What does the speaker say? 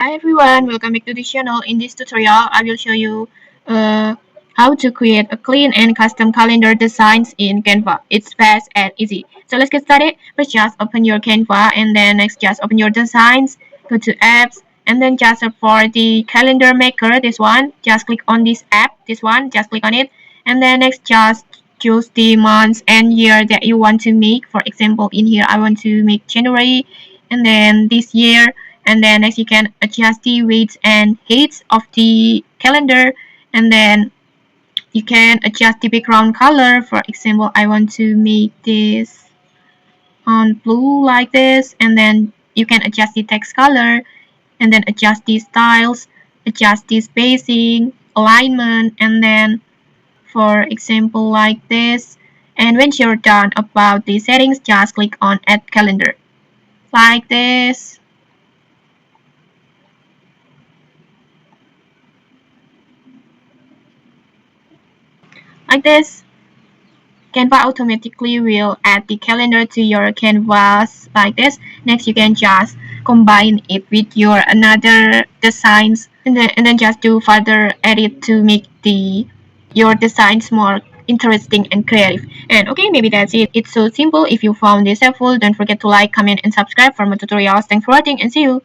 Hi everyone, welcome back to the channel. In this tutorial, I will show you how to create a clean and custom calendar designs in Canva. It's fast and easy. So let's get started. First, just open your Canva and then next just open your designs, go to apps, and then just search for the calendar maker, this one. Just click on this app, this one, just click on it. And then next just choose the months and year that you want to make. For example, in here I want to make January and then this year, and then next you can adjust the weights and heights of the calendar, and then you can adjust the background color. For example, I want to make this on blue like this, and then you can adjust the text color and then adjust the styles, adjust the spacing, alignment, and then for example like this. And when you're done about the settings, just click on add calendar like this. Like this, Canva automatically will add the calendar to your canvas like this. Next, you can just combine it with your another designs, and then just do further edit to make the your designs more interesting and creative. And okay, maybe that's it. It's so simple. If you found this helpful, don't forget to like, comment, and subscribe for more tutorials. Thanks for watching and see you.